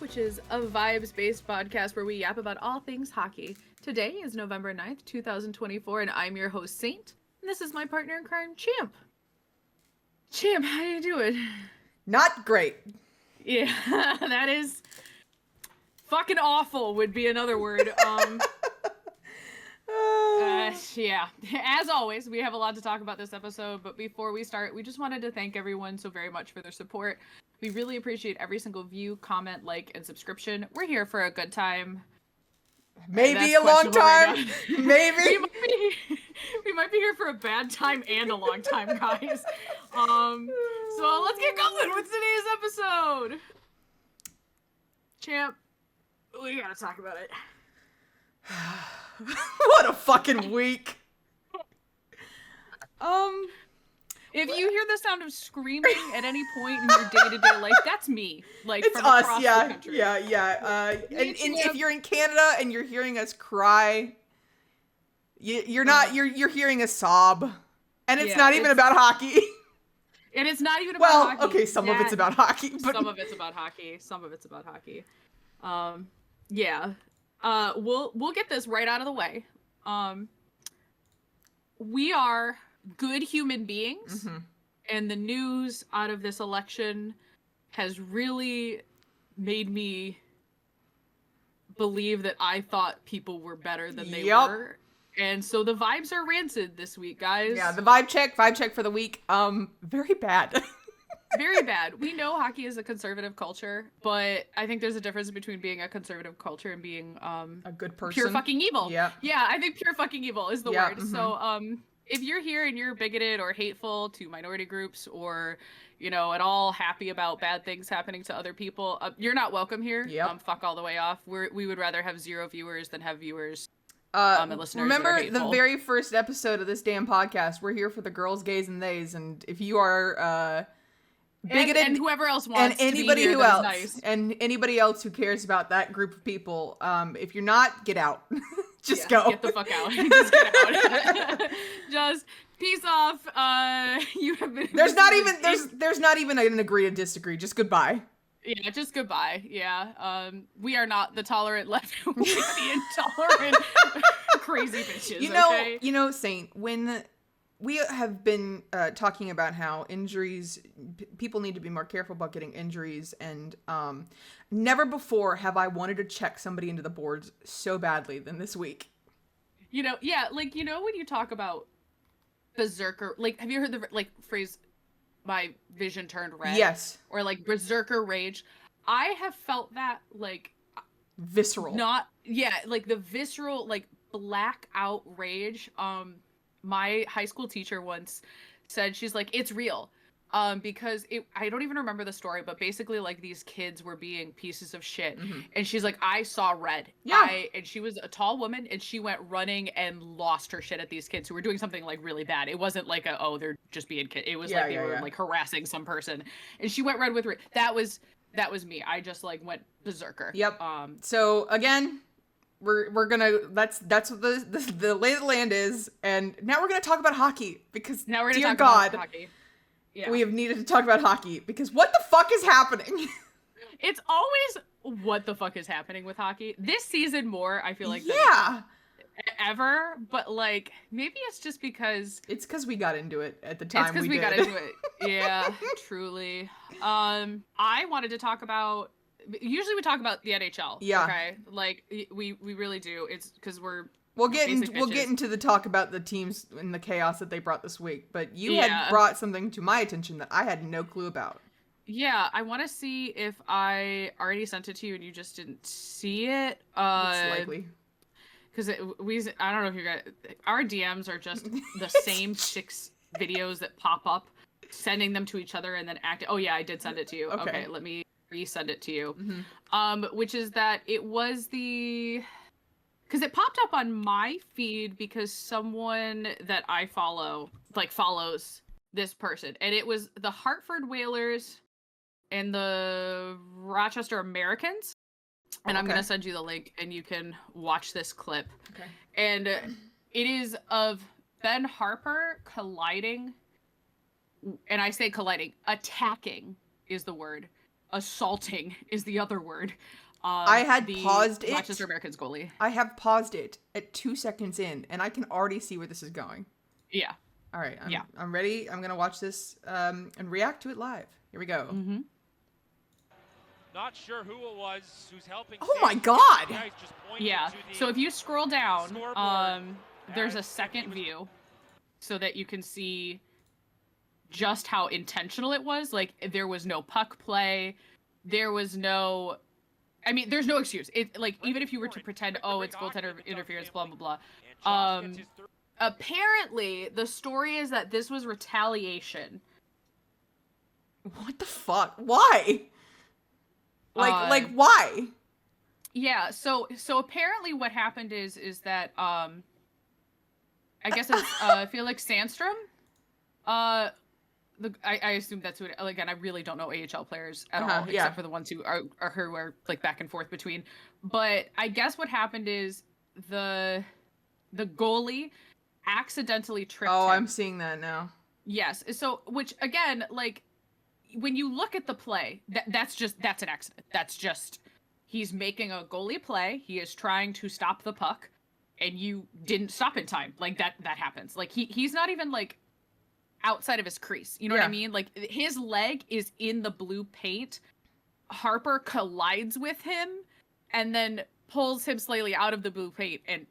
Nightwitches, a vibes-based podcast where we yap about all things hockey. Today is November 9th, 2024, and I'm your host, Saint. And this is my partner in crime, Champ. Champ, how you doing? Not great. Yeah, that is... fucking awful would be another word. Yeah. As always, we have a lot to talk about this episode, but before we start, we just wanted to thank everyone so very much for their support. We really appreciate every single view, comment, like, and subscription. We're here for a good time. Maybe a long time. Maybe. We might be here for a bad time and a long time, guys. So let's get going with today's episode. Champ, we gotta talk about it. What a fucking week. If you hear the sound of screaming at any point in your day-to-day life, that's me. Like, it's from us, across yeah, the country. yeah. And if you're in Canada and you're hearing us cry, you're not. You're hearing a sob, and it's not even about hockey. And it's not even about hockey. Okay, some of it's about hockey, but some of it's about hockey. Some of it's about hockey. Yeah. We'll get this right out of the way. We are good human beings, and the news out of this election has really made me believe that I thought people were better than they were. And so the vibes are rancid this week, guys. Yeah, the vibe check for the week. Very bad. Very bad. We know hockey is a conservative culture, but I think there's a difference between being a conservative culture and being a good person. Pure fucking evil. Yeah. Yeah, I think pure fucking evil is the word. So if you're here and you're bigoted or hateful to minority groups or, you know, at all happy about bad things happening to other people, you're not welcome here. Fuck all the way off. We would rather have 0 viewers than have viewers. And listeners. Remember the very first episode of this damn podcast? We're here for the girls, gays, and theys. And if you are bigoted and whoever else wants, and anybody to be here who else, nice. and anybody else who cares about that group of people, if you're not, get out. Just go. Get the fuck out. Just get out. Just peace off. You have been. There's not even an agree to disagree. Just goodbye. Yeah, just goodbye. Yeah. We are not the tolerant left. We're the intolerant crazy bitches. You know, Saint, when we have been talking about how injuries, people need to be more careful about getting injuries, and never before have I wanted to check somebody into the boards so badly than this week. You know, yeah, like, you know, when you talk about berserker, like, have you heard the phrase, my vision turned red? Yes. Or like berserker rage. I have felt that, like, visceral. Like the visceral, like, blackout rage. My high school teacher once said, she's like, it's real. Because I don't even remember the story, but basically, like, these kids were being pieces of shit. And she's like, I saw red. Yeah. And she was a tall woman, and she went running and lost her shit at these kids who were doing something, like, really bad. It wasn't like they're just being kids. It was they were like harassing some person. And she went red with her. That was me. I just, like, went berserker. Yep. So again, we're gonna that's what the lay of the land is, and now we're gonna talk about hockey because now we're gonna dear talk God, about hockey. Yeah. We have needed to talk about hockey because what the fuck is happening? It's always what the fuck is happening with hockey. This season more, I feel like ever, but like maybe it's just because we got into it at the time. It's because we got into it. Yeah, truly. I wanted to talk about. Usually we talk about the NHL. Yeah. Okay. Like we really do. It's because We'll get into the talk about the teams and the chaos that they brought this week, but you had brought something to my attention that I had no clue about. Yeah, I want to see if I already sent it to you and you just didn't see it. It's likely. Because I don't know if you guys, our DMs are just the same 6 videos that pop up, sending them to each other and then acting. Oh yeah, I did send it to you. Okay, let me resend it to you. Which is that it was because it popped up on my feed because someone that I follow, like, follows this person. And it was the Hartford Whalers and the Rochester Americans. And I'm going to send you the link and you can watch this clip. Okay. And it is of Ben Harper colliding. And I say colliding. Attacking is the word. assaulting is the other word. I had paused it. Rochester Americans goalie. I have paused it at 2 seconds in, and I can already see where this is going. Yeah. All right. I'm ready. I'm going to watch this and react to it live. Here we go. Mm-hmm. Not sure who it was who's helping. Oh my God. Yeah. So if you scroll down, there's a second view so that you can see just how intentional it was. Like, there was no puck play. There was no... I mean, there's no excuse. It, like, even if you were to pretend, oh, it's goaltender interference, blah, blah, blah. Apparently, the story is that this was retaliation. What the fuck? Why? Like why? Yeah, so apparently what happened is that, I guess it's, Felix Sandstrom? I assume that's who it, again, I really don't know AHL players at all, except for the ones who are like back and forth between. But I guess what happened is the goalie accidentally tripped him. I'm seeing that now. Yes. So, which again, like, when you look at the play, that's an accident. That's just, he's making a goalie play. He is trying to stop the puck, and you didn't stop in time. Like, that happens. Like, he's not even, like, outside of his crease. You know what I mean? Like, his leg is in the blue paint. Harper collides with him and then pulls him slightly out of the blue paint and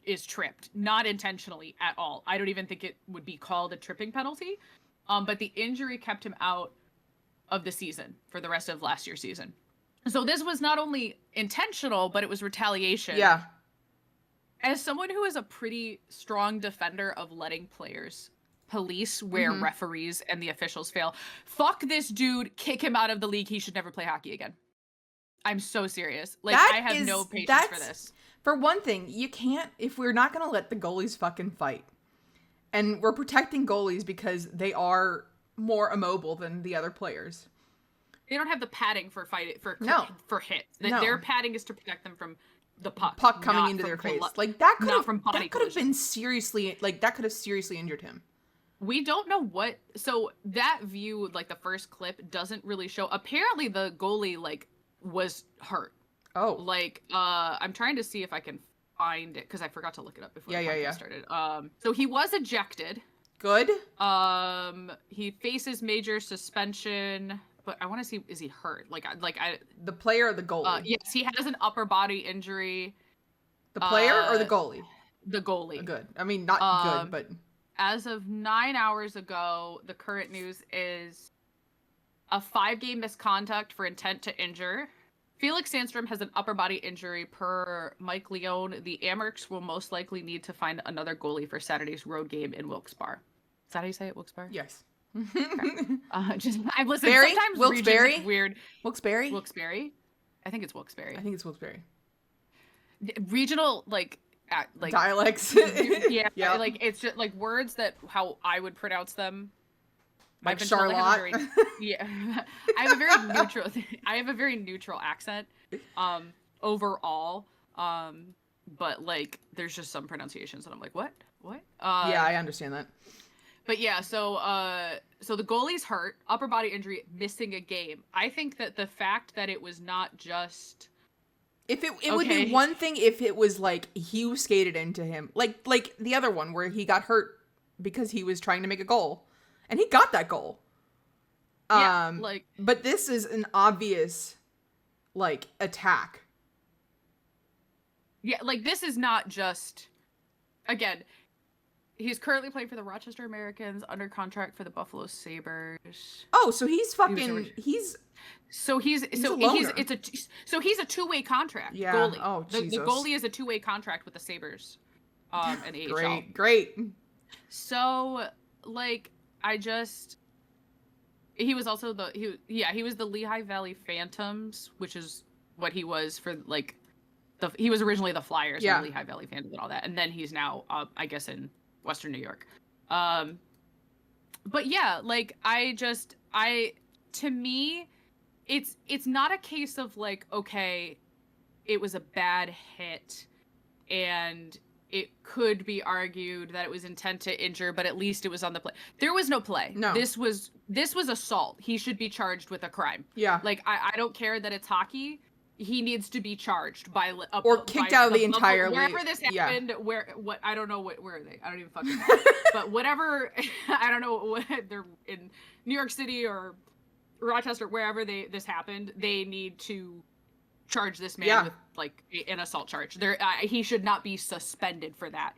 is tripped. Not intentionally at all. I don't even think it would be called a tripping penalty. But the injury kept him out of the season for the rest of last year's season. So this was not only intentional, but it was retaliation. Yeah. As someone who is a pretty strong defender of letting players police where referees and the officials fail, fuck this dude, kick him out of the league. He should never play hockey again. I'm so serious. Like, I have no patience for this. For one thing, you can't, if we're not going to let the goalies fucking fight, and we're protecting goalies because they are more immobile than the other players. They don't have the padding for hit. No. Their padding is to protect them from the puck coming into their face. Like, that could have been seriously, like, that could have seriously injured him. We don't know what, so that view, like, the first clip doesn't really show. Apparently the goalie, like, was hurt. Oh. Like, I'm trying to see if I can find it, because I forgot to look it up before the podcast started. So he was ejected. Good. He faces major suspension, but I want to see, is he hurt? The player or the goalie? Yes, he has an upper body injury. The player or the goalie? The goalie. Good. I mean, not good, but... As of 9 hours ago, the current news is a 5-game misconduct for intent to injure. Felix Sandstrom has an upper body injury per Mike Leone. The Amerks will most likely need to find another goalie for Saturday's road game in Wilkes-Barre. Is that how you say it, Wilkes-Barre? Yes. I've listened. Sometimes Wilkes-Barre? regions weird. Wilkes-Barre? Wilkes-Barre? I think it's Wilkes-Barre. I think it's Wilkes-Barre. Regional, like dialects. Yeah. Like, it's just like words that how I would pronounce them. Like Charlotte. I have a very neutral accent overall. But like, there's just some pronunciations that I'm like, what? Yeah, I understand that. But yeah, so the goalie's hurt, upper body injury, missing a game. I think that the fact that it was not just... If it would be one thing if it was like Hugh skated into him. Like the other one where he got hurt because he was trying to make a goal. And he got that goal. Yeah, but this is an obvious, like, attack. Yeah, like, this is not just... Again, he's currently playing for the Rochester Americans, under contract for the Buffalo Sabres. Oh, so he's fucking... He's a two-way contract. Yeah. Goalie. Oh, Jesus. The goalie is a two-way contract with the Sabres, and the AHL. Great. So, like, he was also he was the Lehigh Valley Phantoms, which is what he was for, like, he was originally the Flyers, and the Lehigh Valley Phantoms and all that, and then he's now, I guess, in Western New York. But yeah, like, to me, it's not a case of, like, okay, it was a bad hit, and it could be argued that it was intent to injure, but at least it was on the play. There was no play. No. This was assault. He should be charged with a crime. Yeah. Like, I don't care that it's hockey. He needs to be charged by or kicked out of the entire league. Wherever this happened, I don't know where are they? I don't even fucking know. But whatever, I don't know what they're in New York City or Rochester, wherever this happened. They need to charge this man with like an assault charge. He should not be suspended for that.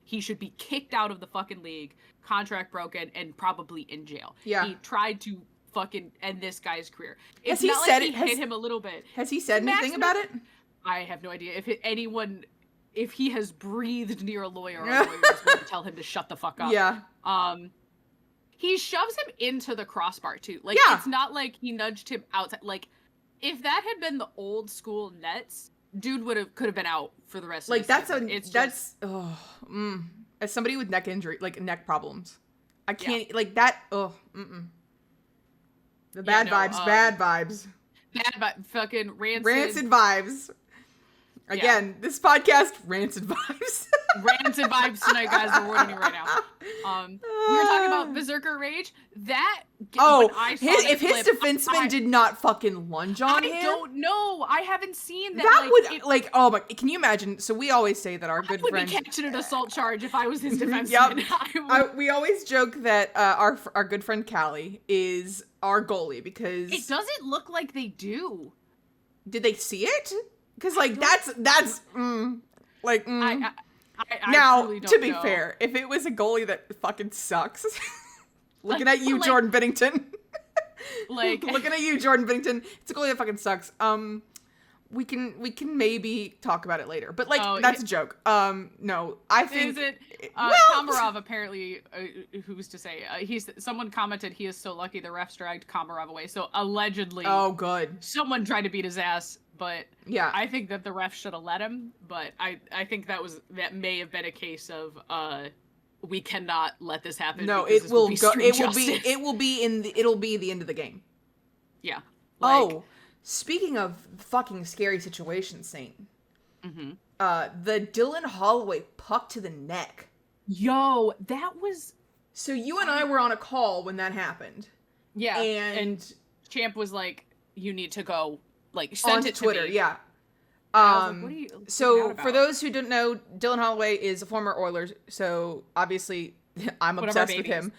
He should be kicked out of the fucking league, contract broken, and probably in jail. Yeah. He tried to fucking end this guy's career. It's not like he hit him a little bit. Has he said anything about it? I have no idea. If he has breathed near a lawyer is going to tell him to shut the fuck up. Yeah. He shoves him into the crossbar too. Like, it's not like he nudged him outside. Like, if that had been the old school Nets, dude could have been out for the rest of the season. As somebody with neck injury, like neck problems, I can't like that. The bad vibes. Fucking rancid vibes. Again, this podcast, rancid vibes. Rancid vibes tonight, guys. We're warning you right now. We were talking about Berserker Rage. If his defenseman did not fucking lunge on him. I don't know. I haven't seen that. Oh my! Can you imagine? So we always say that our good friend would be catching an assault charge if I was his defenseman. We always joke that our good friend Callie is our goalie because it doesn't look like they do. Did they see it? Because that's I now, truly don't to be know. fair, if it was a goalie that fucking sucks, looking at you, Jordan Binnington. Looking at you, Jordan Binnington. It's a goalie that fucking sucks. We can maybe talk about it later, but that's a joke. No, I think. Is it? Komarov apparently, who's to say? Someone commented he is so lucky the refs dragged Komarov away. So allegedly, oh good, someone tried to beat his ass. But yeah, I think that the ref should have let him. But I think that may have been a case of we cannot let this happen. No, it'll be the end of the game. Yeah. Speaking of fucking scary situations, Saint. Mm-hmm. The Dylan Holloway puck to the neck. Yo, that was. So you and I were on a call when that happened. Yeah, and Champ was like, "You need to go." Like, sent it to Twitter, me. yeah. So for those who don't know, Dylan Holloway is a former Oilers, so obviously I'm obsessed with him.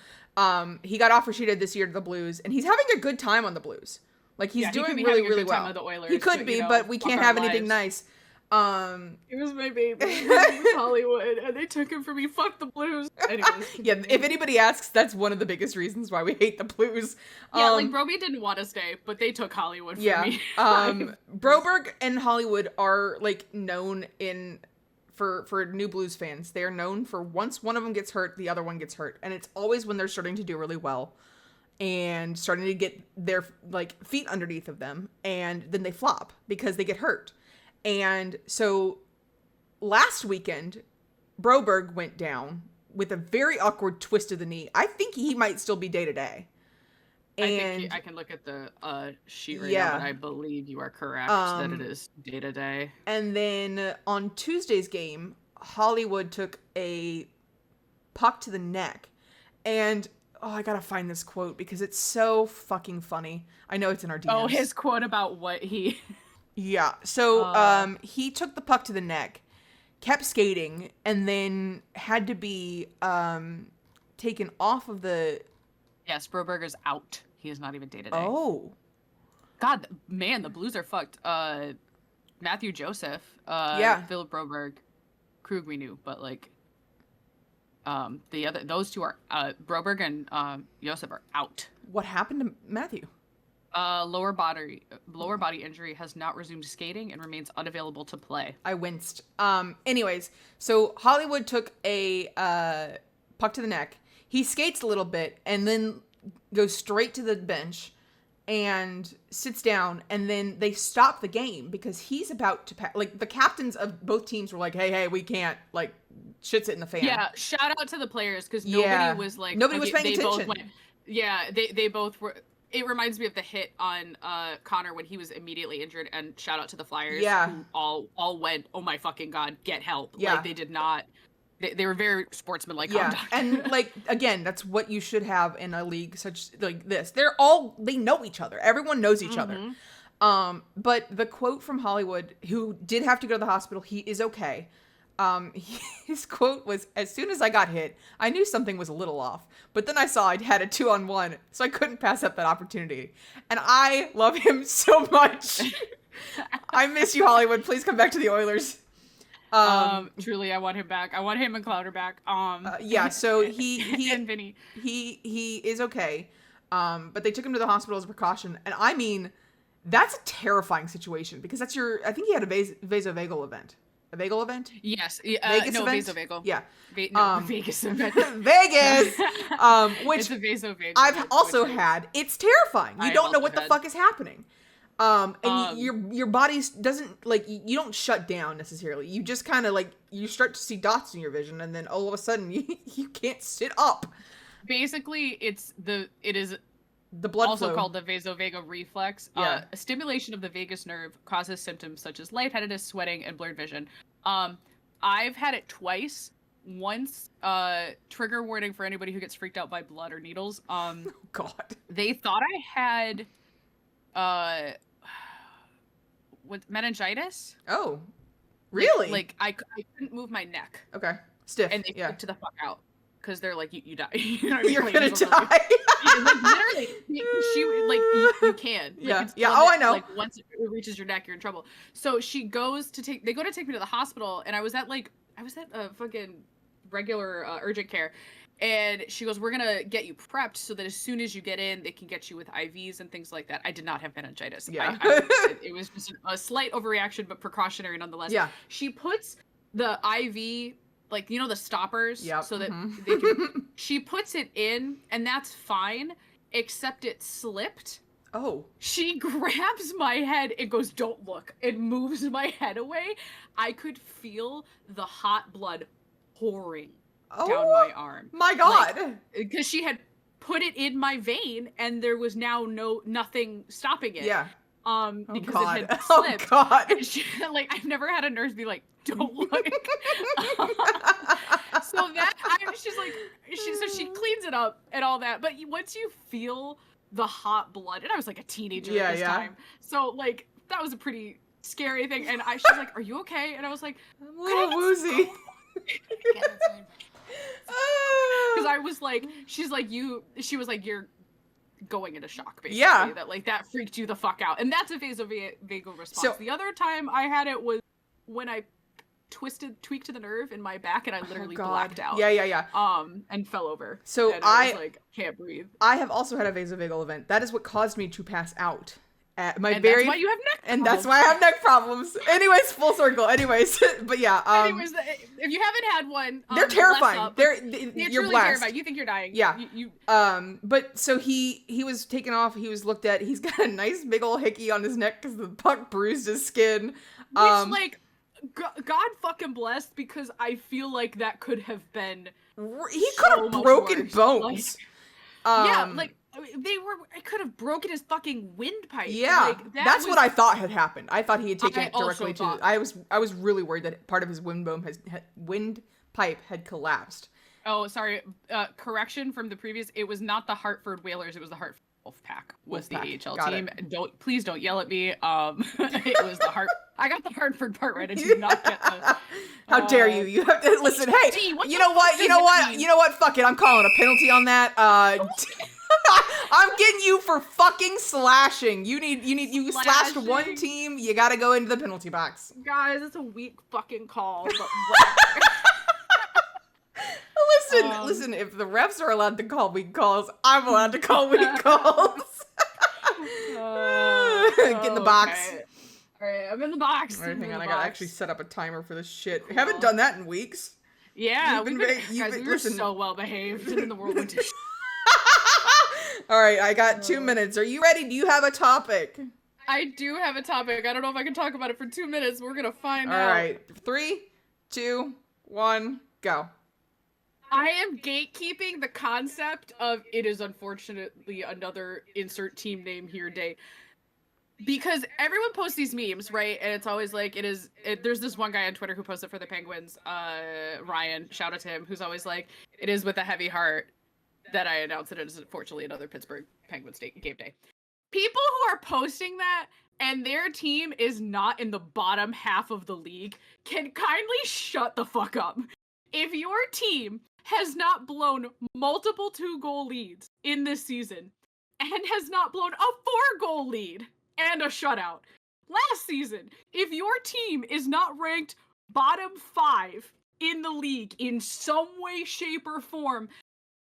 He got offer sheeted this year to the Blues, and he's having a good time on the Blues. Like, he's doing really, really well. He could be, but we can't have anything nice. He was my baby. He was Hollywood, and they took him from me. Fuck the Blues. Anyways, yeah. If anybody asks, that's one of the biggest reasons why we hate the Blues. Yeah, Broby didn't want to stay, but they took Hollywood from me. Broberg and Hollywood are known for New Blues fans. They are known for once one of them gets hurt, the other one gets hurt, and it's always when they're starting to do really well and starting to get their feet underneath of them, and then they flop because they get hurt. And so last weekend, Broberg went down with a very awkward twist of the knee. I think he might still be day-to-day. And I can look at the sheet right now, but I believe you are correct that it is day-to-day. And then on Tuesday's game, Hollywood took a puck to the neck. And, I gotta find this quote because it's so fucking funny. I know it's in our DMs. Oh, his quote about what he... Yeah, so he took the puck to the neck, kept skating, and then had to be taken off of the... Yes, Broberger's out. He is not even day-to-day. Oh. God, man, the Blues are fucked. Matthew Joseph, Philip Broberg, Krug we knew, but those two are, Broberg and Joseph are out. What happened to Matthew? Lower body injury, has not resumed skating and remains unavailable to play. I winced. Anyways, so Hollywood took a puck to the neck. He skates a little bit and then goes straight to the bench and sits down, and then they stop the game because he's about to the captains of both teams were like, hey, we can't, shit's it in the fan. Yeah, shout out to the players because nobody was nobody was paying attention. Both went, they both were. It reminds me of the hit on Connor when he was immediately injured, and shout out to the Flyers who all went, oh my fucking God, get help. Yeah. Like, they did not, they were very sportsmanlike conduct. And like, again, that's what you should have in a league such like this. They know each other. Everyone knows each other. But the quote from Hollywood, who did have to go to the hospital, he is okay. His quote was, "As soon as I got hit, I knew something was a little off, but then I saw I'd had a 2-on-1, so I couldn't pass up that opportunity." And I love him so much. I miss you, Hollywood. Please come back to the Oilers. Truly, I want him back. I want him and Clowder back. Yeah, so he and Vinny. He is okay. But they took him to the hospital as a precaution. And I mean, that's a terrifying situation because that's I think he had a vasovagal event. A vagal event? Yes. Vegas no, event? vasovagal. Yeah. Vegas event. Vegas! Which it's a vasovagal I've event, also had. It's terrifying. You don't know what the had. fuck is happening. And your body doesn't, like, you don't shut down necessarily. You just kind of, like, you start to see dots in your vision, and then all of a sudden, you can't sit up. Basically, it is the blood also flow. called the vasovagal reflex. Yeah. A stimulation of the vagus nerve causes symptoms such as lightheadedness, sweating, and blurred vision. I've had it twice. Once, trigger warning for anybody who gets freaked out by blood or needles. Oh, God. They thought I had, with meningitis. Oh, really? Like I couldn't move my neck. Okay. Stiff. And they freaked the fuck out. Because they're like, you die. You know what I mean? You're like, gonna die. Like, literally, you can. Like, yeah. Oh, I know. Like, once it reaches your neck, you're in trouble. So they go to take me to the hospital, and I was at a fucking regular urgent care, and she goes, we're gonna get you prepped so that as soon as you get in, they can get you with IVs and things like that. I did not have meningitis. Yeah. It was just a slight overreaction, but precautionary nonetheless. Yeah. She puts the IV, like, you know, the stoppers, so that they can, she puts it in, and that's fine, except it slipped. Oh. She grabs my head and goes, don't look, and moves my head away. I could feel the hot blood pouring down my arm. My God. Because she had put it in my vein, and there was now nothing stopping it. Yeah. Because it had slipped. Oh, God. And she, like, I've never had a nurse be like, don't look. So she cleans it up and all that. But once you feel the hot blood, and I was like a teenager at this time. So, like, that was a pretty scary thing. And she's like, are you okay? And I was like, I'm a little woozy. Because I was like, she was like, you're going into shock, basically. Yeah. That freaked you the fuck out. And that's a vasovagal response. So, the other time I had it was when I tweaked the nerve in my back, and I literally blacked out. Yeah. And fell over. So and I was like, can't breathe. I have also had a vasovagal event. That is what caused me to pass out. That's why you have neck problems. And that's why I have neck problems. Anyways, full circle. Anyways, but yeah. Anyways, if you haven't had one, they're terrifying. You're truly blessed. terrifying. You think you're dying. Yeah. You But so he was taken off. He was looked at. He's got a nice big old hickey on his neck because the puck bruised his skin. Which, like, God fucking blessed, because I feel like that could have been. He could have broken bones. Like, I could have broken his fucking windpipe. Yeah, like, that's what I thought had happened. I thought he had taken it directly to. I was really worried that part of his windpipe had collapsed. Oh, sorry. Correction from the previous. It was not the Hartford Whalers. It was the Hartford Wolfpack. Was the AHL team. Please don't yell at me. It was the I got the Hartford part right. I did not get the. How dare you? You have to listen. Hey, you know what? Fuck it. I'm calling a penalty on that. I'm getting you for fucking slashing. You slashed one team. You got to go into the penalty box. Guys, it's a weak fucking call. But Listen. If the refs are allowed to call weak calls, I'm allowed to call weak calls. Get in the box. Okay. All right, I'm in the box. All right, hang on. I gotta actually set up a timer for this shit. Cool. Haven't done that in weeks. Yeah, we were so well behaved in the world. All right, I got 2 minutes. Are you ready? Do you have a topic? I do have a topic. I don't know if I can talk about it for 2 minutes. We're gonna find out. All right, 3, 2, 1, go. I am gatekeeping the concept of it is unfortunately another insert team name here day. Because everyone posts these memes, right? And it's always like, there's this one guy on Twitter who posted for the Penguins, Ryan, shout out to him, who's always like, it is with a heavy heart that I announce that it is unfortunately another Pittsburgh Penguins game day. People who are posting that and their team is not in the bottom half of the league can kindly shut the fuck up. If your team has not blown multiple 2-goal leads in this season and has not blown a 4-goal lead and a shutout last season, if your team is not ranked bottom 5 in the league in some way, shape, or form,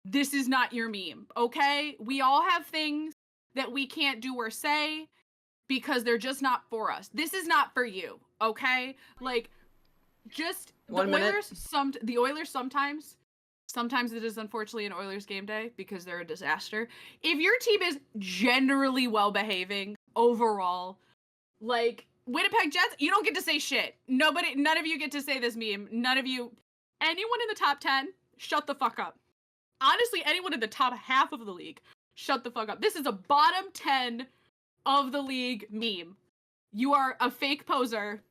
this is not your meme, okay? We all have things that we can't do or say because they're just not for us. This is not for you, okay? Like, just the Oilers sometimes it is unfortunately an Oilers game day because they're a disaster. If your team is generally well behaving overall, like Winnipeg Jets, you don't get to say shit. None of you get to say this meme. None of you, anyone in the top 10, shut the fuck up. Honestly, anyone in the top half of the league, shut the fuck up. This is a bottom 10 of the league meme. You are a fake poser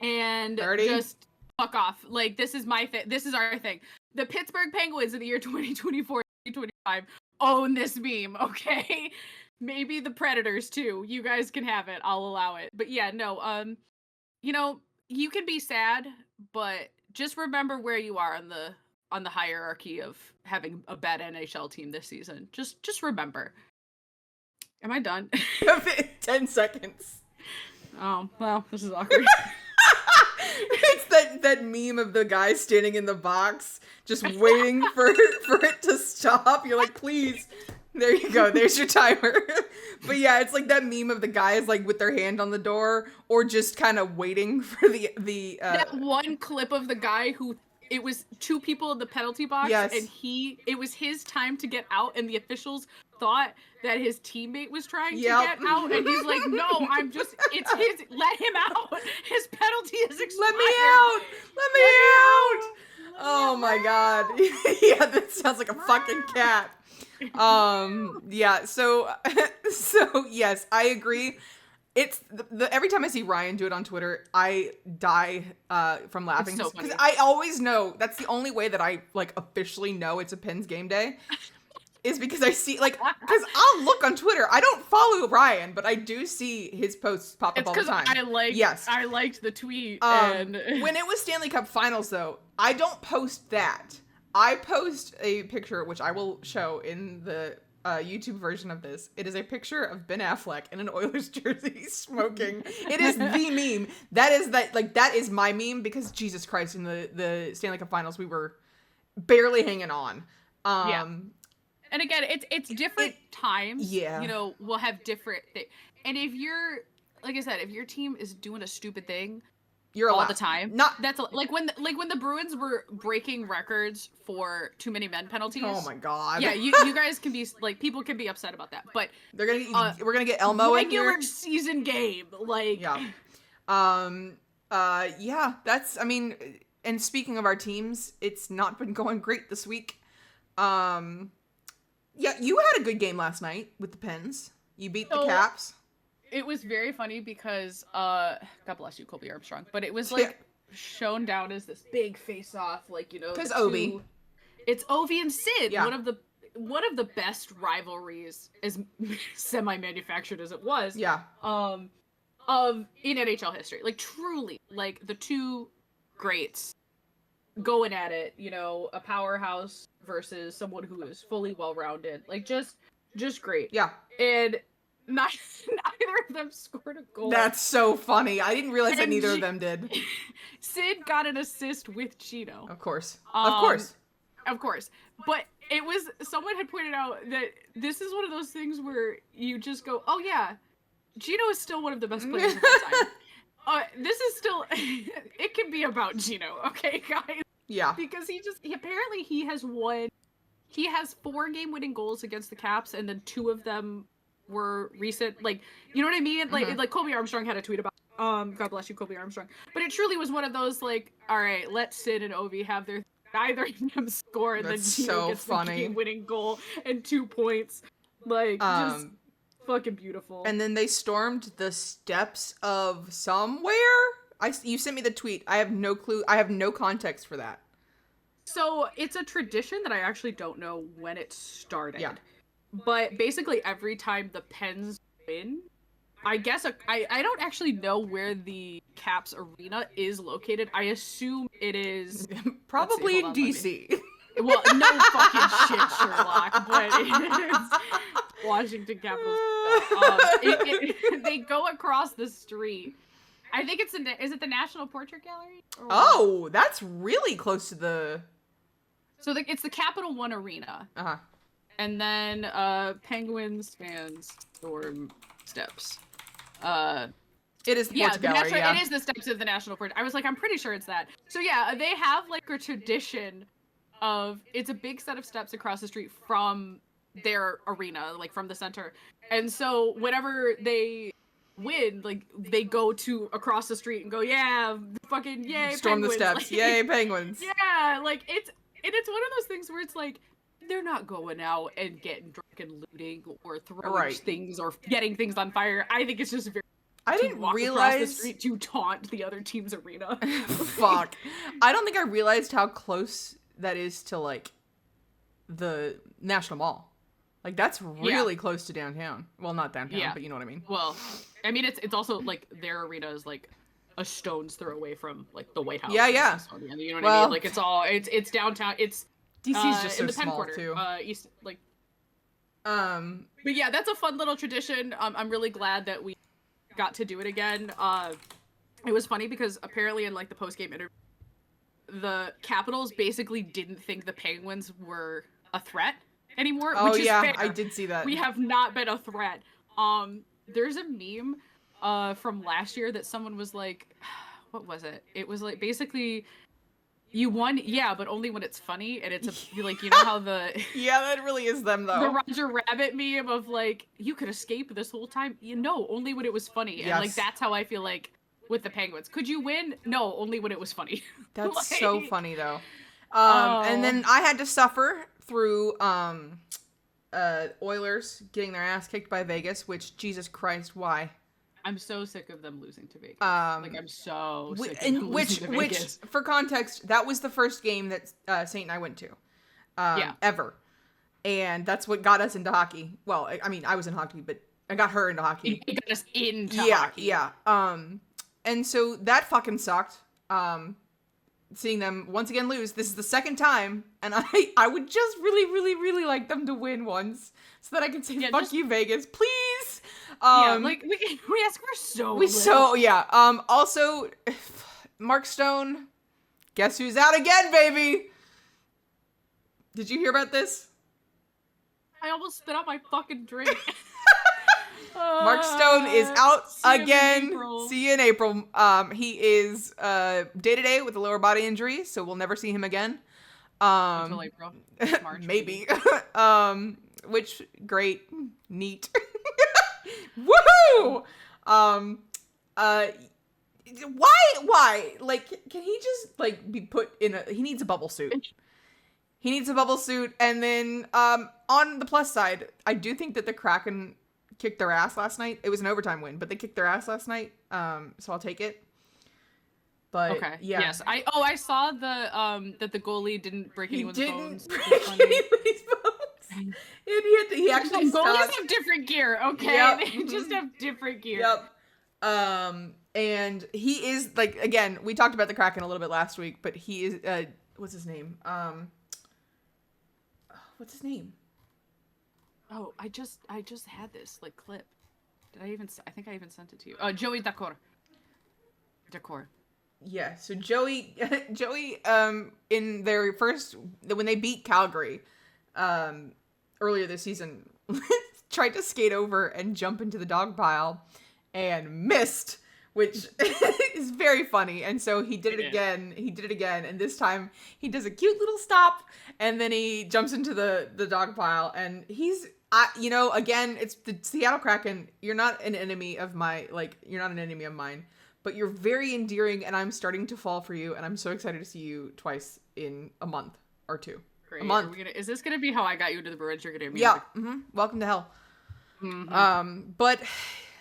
and 30? Just fuck off. Like, this is my thing. This is our thing. The Pittsburgh Penguins in the year 2024-2025 own this meme, okay? Maybe the Predators too. You guys can have it. I'll allow it. But yeah, no, you know, you can be sad, but just remember where you are on the hierarchy of having a bad NHL team this season. Just remember. Am I done? 10 seconds. Oh, well, this is awkward. It's that meme of the guy standing in the box, just waiting for it to stop. You're like, please. There you go. There's your timer. But yeah, it's like that meme of the guys like with their hand on the door or just kind of waiting for the that one clip of the guy who it was 2 people in the penalty box, yes. And it was his time to get out, and the officials thought that his teammate was trying to get out, and he's like, no, it's his, let him out. His penalty is expired. Let me out. Oh my god. Yeah, that sounds like a fucking cat. Yeah, so yes, I agree. It's every time I see Ryan do it on Twitter, I die from laughing because I always know that's the only way that I like officially know it's a Pens game day is because I see because I'll look on Twitter. I don't follow Ryan, but I do see his posts pop up all the time. I liked the tweet. When it was Stanley Cup Finals, though, I don't post that. I post a picture, which I will show in the YouTube version of this. It is a picture of Ben Affleck in an Oilers jersey smoking. It is the meme. That is my meme because Jesus Christ, in the Stanley Cup Finals, we were barely hanging on. Yeah. And again, it's different times. Yeah. You know, we'll have different things. And if you're, like I said, if your team is doing a stupid thing, you're all allowed. the time. That's like when the Bruins were breaking records for too many men penalties. Oh my god. Yeah, you guys can be like, people can be upset about that, but we're gonna get Elmo in here. Regular season game, like yeah. Yeah. That's and speaking of our teams, it's not been going great this week. Yeah, you had a good game last night with the Pens. You beat the Caps. It was very funny because, God bless you, Colby Armstrong, but it was like shown down as this big face-off, like, you know, because Ovi. It's Ovi and Sid, yeah. one of the best rivalries, as semi-manufactured as it was, yeah, in NHL history. Like, truly, like the two greats going at it, you know, a powerhouse versus someone who is fully well-rounded, like just great. Yeah, and. Neither of them scored a goal. That's so funny. I didn't realize that neither of them did. Sid got an assist with Gino. Of course. Of course. But it was, someone had pointed out that this is one of those things where you just go, oh yeah, Gino is still one of the best players of all time. This is still, it can be about Gino, okay, guys? Yeah. Because apparently he has 4 game-winning goals against the Caps, and then 2 of them were recent, like, you know what I mean? Like, like Colby Armstrong had a tweet about, God bless you, Colby Armstrong. But it truly was one of those, like, all right, let Sid and Ovi have their neither of them score, and That's then Gino so gets funny. the game-winning goal and 2 points. Like, just fucking beautiful. And then they stormed the steps of somewhere. You sent me the tweet. I have no clue. I have no context for that. So it's a tradition that I actually don't know when it started. Yeah. But basically every time the Pens win, I guess I don't actually know where the Caps arena is located. I assume it is probably in DC. Well, no fucking shit, Sherlock, but it's Washington Capitals. They go across the street. I think is it the National Portrait Gallery? Oh, that's really close to the... So it's the Capital One Arena. Uh-huh. And then Penguins fans storm steps. It is the Portrait Gallery, yeah. It is the steps of the National Portrait. I was like, I'm pretty sure it's that. So yeah, they have like a tradition of, it's a big set of steps across the street from their arena, like from the center. And so whenever they win, like they go to across the street and go, yeah, fucking yay, storm Penguins. the steps, like, yay, Penguins. Yeah, like it's one of those things where it's like, they're not going out and getting drunk and looting or throwing things or getting things on fire. I think it's just very... I didn't walk realize across the street to taunt the other team's arena. Fuck. I don't think I realized how close that is to like the National Mall. Like that's really close to downtown. Well, not downtown, but you know what I mean. Well, I mean it's also like their arena is like a stone's throw away from like the White House. Yeah. You know what I mean? Like it's downtown. It's DC's just so in the Penn small Quarter, too. East like. But yeah, that's a fun little tradition. I'm really glad that we got to do it again. It was funny because apparently in like the post-game interview, the Capitals basically didn't think the Penguins were a threat anymore. Oh which is fair. I did see that. We have not been a threat. There's a meme from last year that someone was like, what was it? It was like basically, you won, yeah, but only when it's funny, and it's like, you know how the yeah, that really is them though. The Roger Rabbit meme of like, you could escape this whole time. You know, only when it was funny, and like that's how I feel like with the Penguins. Could you win? No, only when it was funny. That's like, so funny though. And then I had to suffer through Oilers getting their ass kicked by Vegas, which Jesus Christ, why? I'm so sick of them losing to Vegas. Like I'm so sick of them losing to Vegas. Which, for context, that was the first game that Saint and I went to, ever, and that's what got us into hockey. Well, I mean, I was in hockey, but I got her into hockey. It got us into hockey. Yeah. And so that fucking sucked. Seeing them once again lose. This is the second time, and I would just really like them to win once, so that I can say fuck you, Vegas, please. Like we ask for so little. Also, Mark Stone, guess who's out again, baby? Did you hear about this? I almost spit out my fucking drink. Mark Stone is out again. See you in April. He is day-to-day with a lower body injury, so we'll never see him again. Until April. March, maybe. Which, great. Neat. Woohoo! Why? Like, can he just, like, be put in he needs a bubble suit. He needs a bubble suit, and then, on the plus side, I do think that the Kraken kicked their ass last night. It was an overtime win, but they kicked their ass last night, so I'll take it. But, okay. Yeah. Yes. I saw the, that the goalie didn't break anyone's bones. Anybody's bones. And he actually goalies have different gear, okay? Yep. They just have different gear. Yep. And he is, like, again, we talked about the Kraken a little bit last week, but he is, what's his name? What's his name? Oh, I just had this, like, clip. I think I even sent it to you. Joey Dacor. Yeah, so Joey, in their first, when they beat Calgary, earlier this season, tried to skate over and jump into the dog pile and missed, which is very funny. And so he did it again. And this time he does a cute little stop, and then he jumps into the dog pile, and he's, again, it's the Seattle Kraken. You're not an enemy of mine, but you're very endearing, and I'm starting to fall for you, and I'm so excited to see you twice in a month or two. Great. A month. Is this gonna be how I got you into the Bruins? You're gonna be Welcome to hell. But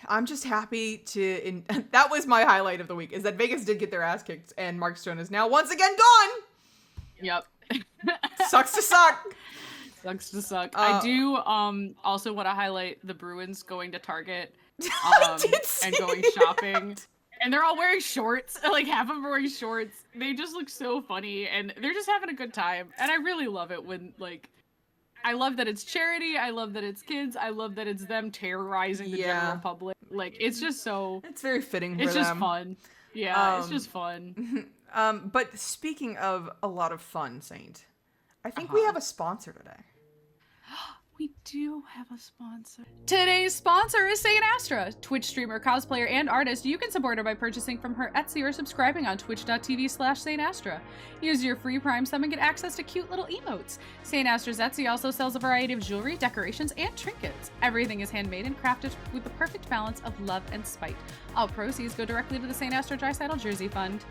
I'm just happy to. That was my highlight of the week, is that Vegas did get their ass kicked, and Mark Stone is now once again gone. Yep. Sucks to suck. Sucks to suck. I do also want to highlight the Bruins going to Target and going shopping. And they're all wearing shorts. Like, half of them are wearing shorts. They just look so funny, and they're just having a good time. And I really love it when, like, I love that it's charity. I love that it's kids. I love that it's them terrorizing the general public. Like, it's just so... It's very fitting for them. It's just fun. Yeah, it's just fun. But speaking of a lot of fun, Saint, I think we have a sponsor today. We do have a sponsor. Today's sponsor is Saint Astra, Twitch streamer, cosplayer, and artist. You can support her by purchasing from her Etsy or subscribing on twitch.tv/Saint Astra. Use your free Prime sub and get access to cute little emotes. Saint Astra's Etsy also sells a variety of jewelry, decorations, and trinkets. Everything is handmade and crafted with the perfect balance of love and spite. All proceeds go directly to the Saint Astra Dry Saddle Jersey Fund.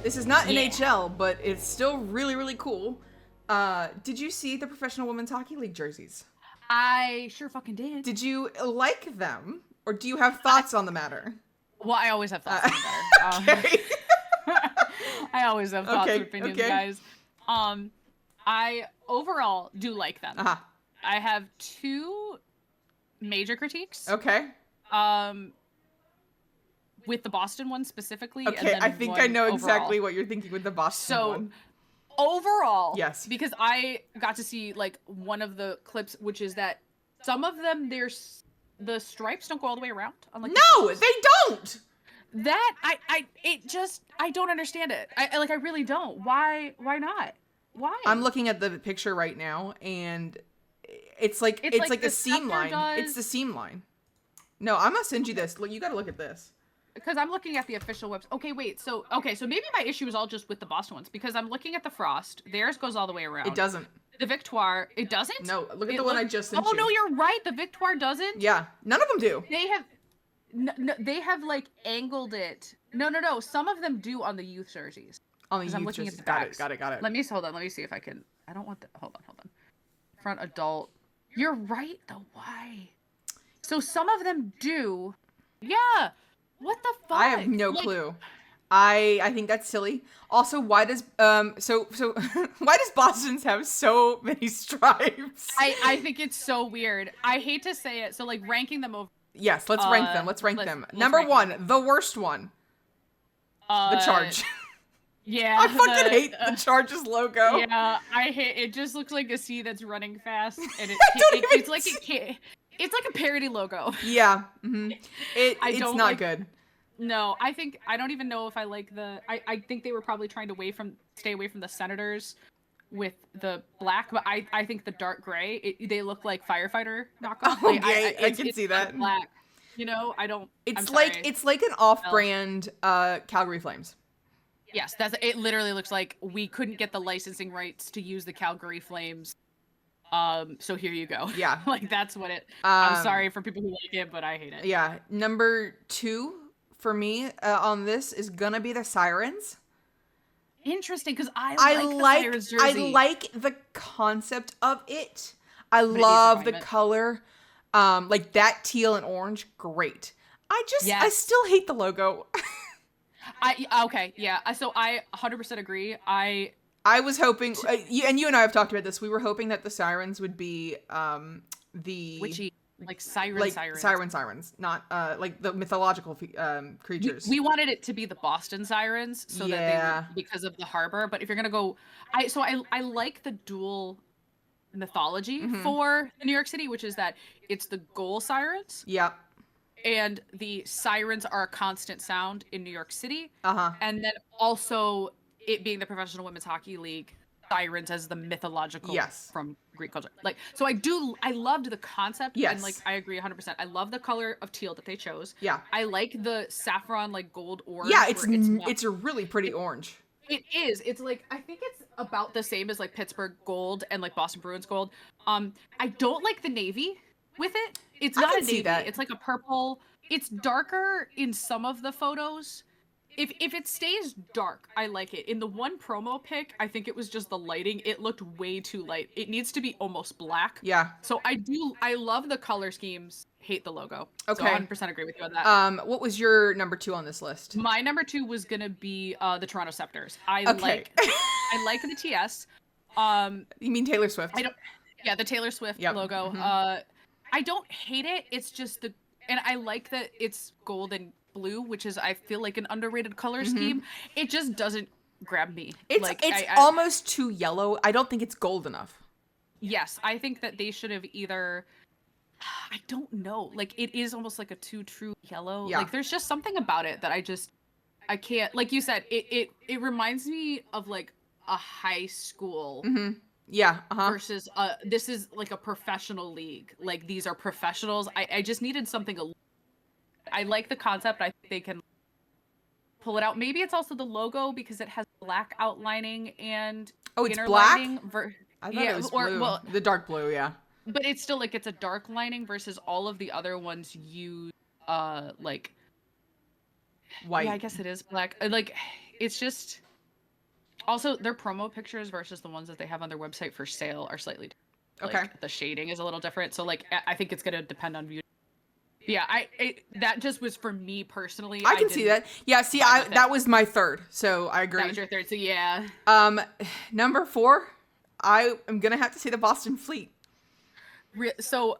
This is not NHL, but it's still really, really cool. Did you see the Professional Women's Hockey League jerseys? I sure fucking did. Did you like them, or do you have thoughts on the matter? Well, I always have thoughts on the matter. Okay. I always have thoughts and opinions, guys. I overall do like them. I have two major critiques. Okay. With the Boston one specifically. Okay, and then I think I know exactly overall. what you're thinking with the Boston one. Overall, yes, because I got to see like one of the clips, which is that some of them, the stripes don't go all the way around. No, they don't. That I don't understand it. I really don't. Why not? Why? I'm looking at the picture right now, and it's like a seam line. It's the seam line. No, I'm gonna send you this. Look, you gotta look at this. Because I'm looking at the official website. Okay, wait. So maybe my issue is all just with the Boston ones, because I'm looking at the Frost. Theirs goes all the way around. It doesn't. The Victoire, it doesn't? No, look at the one I just sent you. Oh, no, you're right. The Victoire doesn't? Yeah, none of them do. They have like angled it. No. Some of them do on the youth jerseys. On the youth I'm looking jerseys. At the backs. Got it. Hold on. Let me see if I can. I don't want the. Hold on. Front adult. You're right, though. Why? So some of them do. Yeah. What the fuck? I have no clue. I think that's silly. Also, why does why does Boston's have so many stripes? I think it's so weird. I hate to say it. So like ranking them over. Yes, let's rank them. Let's rank them. Number one, the worst one. The Charge. Yeah. I fucking hate the Charge's logo. Yeah, I hate it. Just looks like a sea that's running fast, and it's like it can't. It's like a parody logo. Yeah. Mm-hmm. It's not good. No, I don't even know if I like the. I think they were probably trying to stay away from the Senators with the black, but I think the dark gray. They look like firefighter knockoff. Oh, okay, I can see that. Black. You know, I don't. It's like an off-brand Calgary Flames. Yes, it. Literally looks like we couldn't get the licensing rights to use the Calgary Flames. So here you go. Yeah. Like that's what it. I'm sorry for people who like it, but I hate it. Yeah. Number 2 for me on this is gonna be the Sirens. Interesting, because I like the Sirens jersey. I like the concept of it. I love the color. Like that teal and orange, great. I still hate the logo. Okay, yeah. So I 100% agree. I was hoping, you and I have talked about this. We were hoping that the Sirens would be the witchy, like sirens, not like the mythological creatures. We wanted it to be the Boston Sirens, so that they because of the harbor. But if you're gonna go, I like the dual mythology for New York City, which is that it's the goal sirens. Yeah. And the sirens are a constant sound in New York City. And then also it being the Professional Women's Hockey League, sirens as the mythological from green color. Like, so I loved the concept. Yes. And like, I agree 100%. I love the color of teal that they chose. Yeah. I like the saffron, like gold orange. Yeah, where it's a really pretty orange. It is. It's like, I think it's about the same as like Pittsburgh gold and like Boston Bruins gold. I don't like the navy with it. It's not a navy. It's like a purple. It's darker in some of the photos. If it stays dark, I like it. In the one promo pic, I think it was just the lighting. It looked way too light. It needs to be almost black. Yeah. So I love the color schemes. Hate the logo. Okay. So 100% agree with you on that. What was your number 2 on this list? My number 2 was gonna be the Toronto Scepters. I like the TS. You mean Taylor Swift? Yeah, the Taylor Swift logo. Mm-hmm. I don't hate it. It's just and I like that it's gold and blue, which is, I feel like, an underrated color scheme. It just doesn't grab me. It's almost too yellow. I don't think it's gold enough. Yes, I think that they should have either, I don't know, like, it is almost like a too true yellow. Yeah. Like, there's just something about it that I can't, like you said, it reminds me of like a high school. Yeah. Versus this is like a professional league. Like, these are professionals. I just needed something I like the concept. I think they can pull it out. Maybe it's also the logo because it has black outlining and it's inner black? lining. I thought it was blue. Well, the dark blue, yeah. But it's still like, it's a dark lining versus all of the other ones use like white. Yeah, I guess it is black. Like, it's just, also their promo pictures versus the ones that they have on their website for sale are slightly different. Okay. Like, the shading is a little different. So like, I think it's gonna depend on view. Yeah, that just was for me personally. I can see that. Yeah, see, that was my third, so I agree. That was your third, so yeah. Number 4, I am gonna have to say the Boston Fleet. So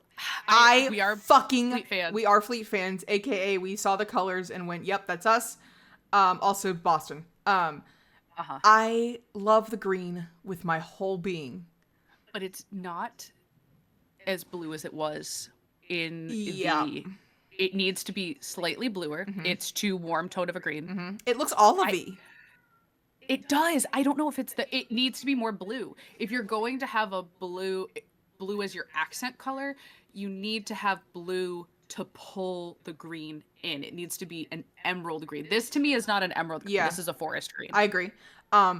we are Fleet fans. We are Fleet fans, aka we saw the colors and went, "Yep, that's us." Also Boston. I love the green with my whole being. But it's not as blue as it was in it needs to be slightly bluer. It's too warm tone of a green. It looks olivey. It does. I don't know if it needs to be more blue. If you're going to have a blue as your accent color, you need to have blue to pull the green in. It needs to be an emerald green. This to me is not an emerald green. This is a forest green. I agree.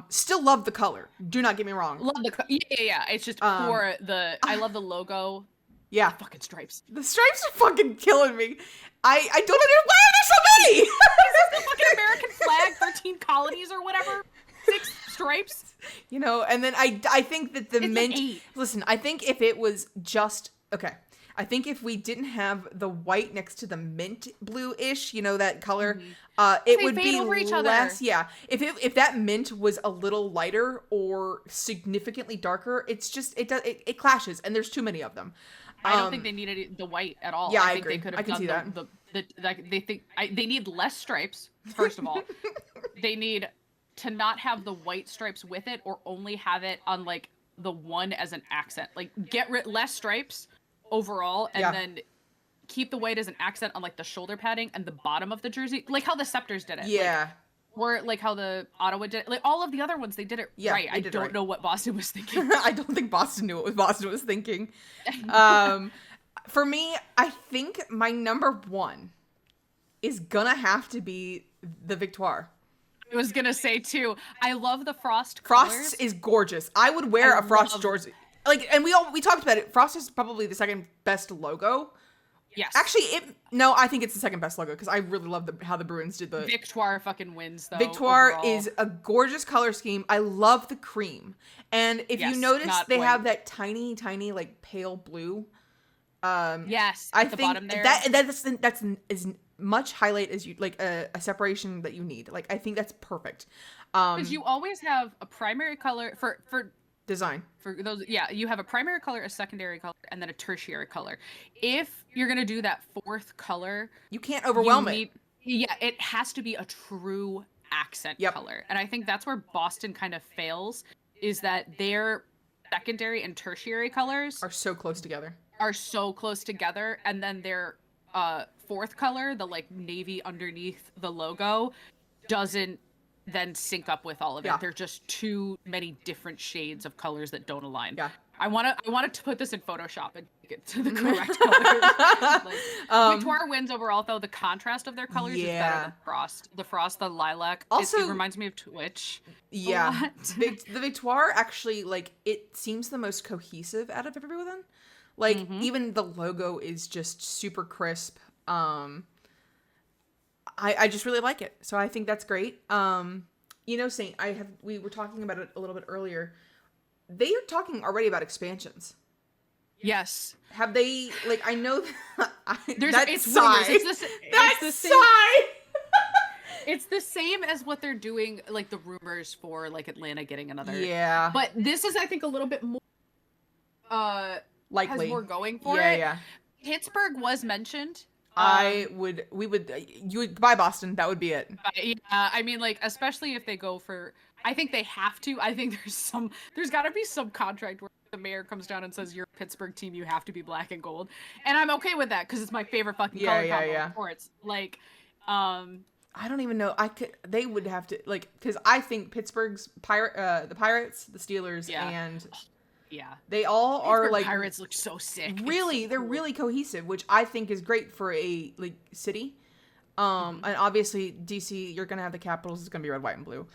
Still love the color. Do not get me wrong. Love the yeah. It's just for I love the logo. Yeah. The fucking stripes. The stripes are fucking killing me. I don't understand. Why are there so many? Is this the fucking American flag? 13 colonies or whatever? 6 stripes? You know, and then I think that the mint... Like 8. Listen, I think if it was just... Okay. I think if we didn't have the white next to the mint blue-ish, you know, that color, it would be over each less... other. Yeah. If that mint was a little lighter or significantly darker, it's just... It clashes, and there's too many of them. I don't think they needed the white at all. Yeah, I think agree. They could I have can see that. They need less stripes, first of all. They need to not have the white stripes with it, or only have it on like the one as an accent. Like, get less stripes overall, and then keep the white as an accent on like the shoulder padding and the bottom of the jersey, like how the Scepters did it. Yeah. Or like how the Ottawa did it. Like, all of the other ones, they did it right. I don't know what Boston was thinking. I don't think Boston knew what Boston was thinking. For me, I think my number 1 is gonna have to be the Victoire. I was gonna say too, I love the Frost Frost colors. is gorgeous. I would wear a Frost jersey. Like, and we talked about it. Frost is probably the second best logo. Yes. Actually, I think it's the second best logo because I really love how the Bruins did the... Victoire fucking wins, though. Victoire overall. is a gorgeous color scheme. I love the cream. And if you notice, they have that tiny, tiny, like, pale blue. Yes, I at the think bottom there. that's as much highlight as you... Like, a separation that you need. Like, I think that's perfect. Because you always have a primary color for design. For those, you have a primary color, a secondary color, and then a tertiary color. If you're gonna do that 4th color, you can't overwhelm it. Yeah, it has to be a true accent color. And I think that's where Boston kind of fails, is that their secondary and tertiary colors are so close together. And then their 4th color, the like navy underneath the logo, doesn't then sync up with all of it. They're just too many different shades of colors that don't align. I wanted to put this in Photoshop and make it to the correct colors. Like, Victoire wins overall, though. The contrast of their colors is better than Frost. The Frost, the lilac. Also, it reminds me of Twitch. Yeah, the Victoire actually, like, it seems the most cohesive out of everyone. Like, even the logo is just super crisp. I just really like it, so I think that's great. You know, Saint, we were talking about it a little bit earlier. They are talking already about expansions. Yes. Have they, like, I know it's rumors. It's the same. It's the same as what they're doing, like the rumors for like Atlanta getting another. Yeah. But this is, I think, a little bit more likely. Has more going for it. Yeah. Pittsburgh was mentioned. You would buy Boston. That would be it. Yeah, I mean, like, especially if they go for, I think they have to. I think there's got to be some contract where the mayor comes down and says, you're a Pittsburgh team, you have to be black and gold. And I'm okay with that because it's my favorite fucking color combo in sports. Like, I don't even know. They would have to, like, because I think Pittsburgh's the Pirates, the Steelers, and they all are like Pirates look so sick. Really, they're really cohesive, which I think is great for a like city. And obviously DC, you're gonna have the Capitals. It's gonna be red, white, and blue.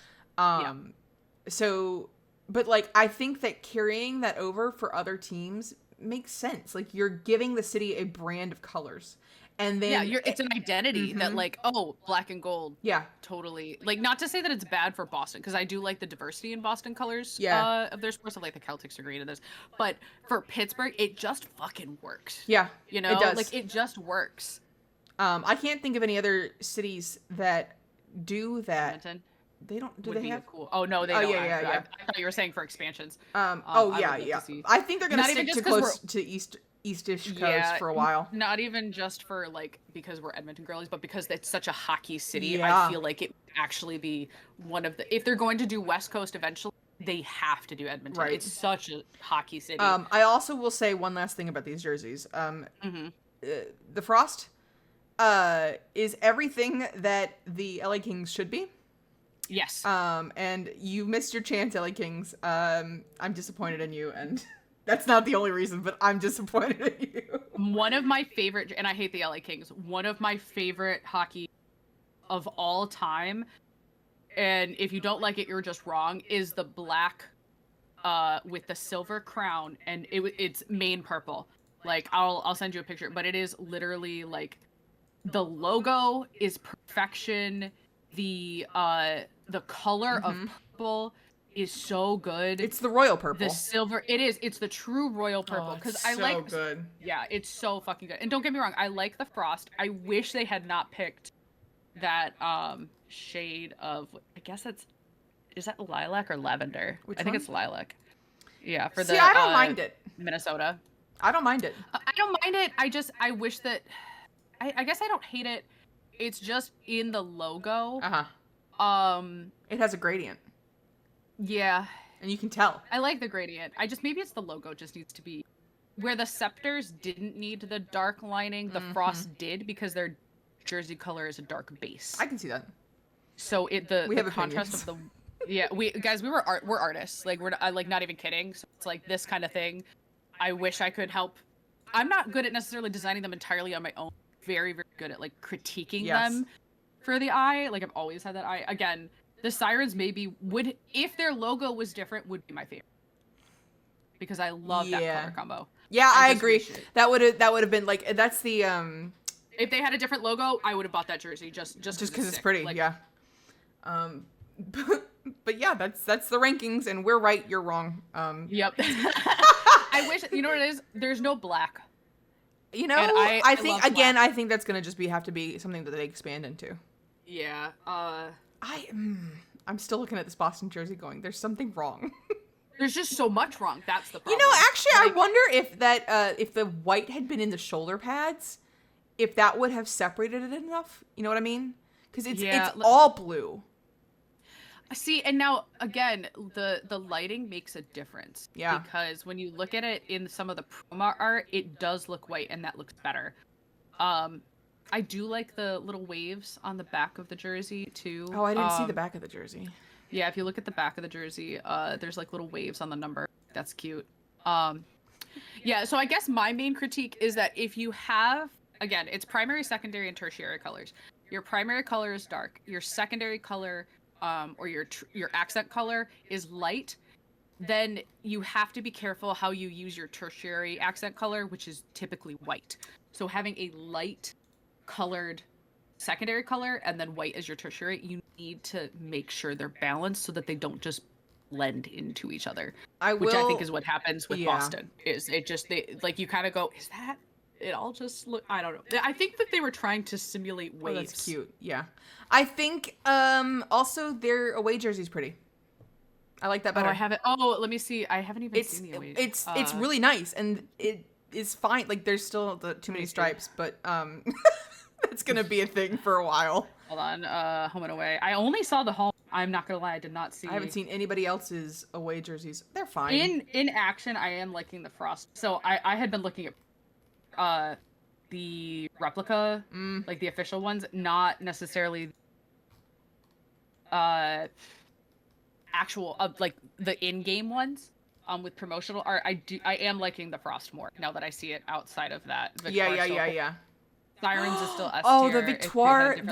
So, but like I think that carrying that over for other teams makes sense. Like you're giving the city a brand of colors. And then it's an identity that like, oh, black and gold. Yeah. Totally. Like, not to say that it's bad for Boston, because I do like the diversity in Boston colors of their sports. I like the Celtics are great at this. But for Pittsburgh, it just fucking works. Yeah. You know? It does. Like, it just works. I can't think of any other cities that do that. Edmonton? They don't. Do they have? Cool. Oh, no, they don't. Yeah. I thought you were saying for expansions. Yeah. I think they're going to stick to close to East-ish coast for a while. Not even just for like because we're Edmonton girlies, but because it's such a hockey city. I feel like it would actually be one of the, if they're going to do West Coast eventually, they have to do Edmonton. Right. It's such a hockey city. I also will say one last thing about these jerseys. The Frost is everything that the LA Kings should be. Yes. And you missed your chance, LA Kings. I'm disappointed in you, and that's not the only reason, but I'm disappointed in you. One of my favorite, and I hate the LA Kings, one of my favorite hockey of all time, and if you don't like it, you're just wrong, is the black with the silver crown, and it's main purple. Like, I'll send you a picture, but it is literally, like, the logo is perfection. The color of purple is so good. It's the royal purple. The silver, it's the true royal purple. Because I like, good. Yeah, it's so fucking good. And don't get me wrong, I like the Frost. I wish they had not picked that shade of, I guess is that lilac or lavender? Which I think one? it's lilac. Yeah, for I don't mind it. Minnesota. I don't mind it. I don't mind it. I wish that, I guess I don't hate it. It's just in the logo. It has a gradient. Yeah. And you can tell. I like the gradient. Maybe it's the logo just needs to be where the Scepters didn't need the dark lining, the Frost did, because their jersey color is a dark base. I can see that. So the contrast of the we're artists. Like we're not even kidding. So it's like this kind of thing. I wish I could help. I'm not good at necessarily designing them entirely on my own. Very, very good at like critiquing them for the eye. Like I've always had that eye. Again, the Sirens would, if their logo was different, would be my favorite. Because I love that color combo. Yeah, I agree. That would have been like, that's the if they had a different logo, I would have bought that jersey just because it's pretty. Like, yeah. But yeah, that's the rankings, and we're right, you're wrong. Yep. I wish, you know what it is? There's no black. You know, I think again, I think that's gonna just have to be something that they expand into. Yeah. I'm still looking at this Boston jersey going, there's something wrong. There's just so much wrong. That's the problem. You know, actually, I wonder if the white had been in the shoulder pads, if that would have separated it enough. You know what I mean? Because it's all blue. See, and now again, the lighting makes a difference. Yeah. Because when you look at it in some of the promo art, it does look white, and that looks better. I do like the little waves on the back of the jersey too. Oh, I didn't see the back of the jersey. Yeah, if you look at the back of the jersey, there's like little waves on the number. That's cute. Yeah, so I guess my main critique is that if you have, again, it's primary, secondary, and tertiary colors. Your primary color is dark. Your secondary color, or your accent color is light. Then you have to be careful how you use your tertiary accent color, which is typically white. So having a light colored secondary color and then white as your tertiary, you need to make sure they're balanced so that they don't just blend into each other. Which I think is what happens with Boston. Is it just you kind of go, is that it all just look, I don't know. I think that they were trying to simulate waves. Oh, that's cute. Yeah. I think also their away jersey's pretty. I like that better. Oh, I haven't. Oh, let me see. I haven't even seen the away. It's really nice, and it is fine. Like there's still too many stripes, but it's gonna be a thing for a while. Hold on. Home and away. I only saw the home. I'm not gonna lie. I did not see. I haven't seen anybody else's away jerseys. They're fine. In action, I am liking the Frost. So I had been looking at the replica, like the official ones, not necessarily actual like the in-game ones with promotional art. I am liking the Frost more now that I see it outside of that. Yeah. Sirens is still S tier. Oh, the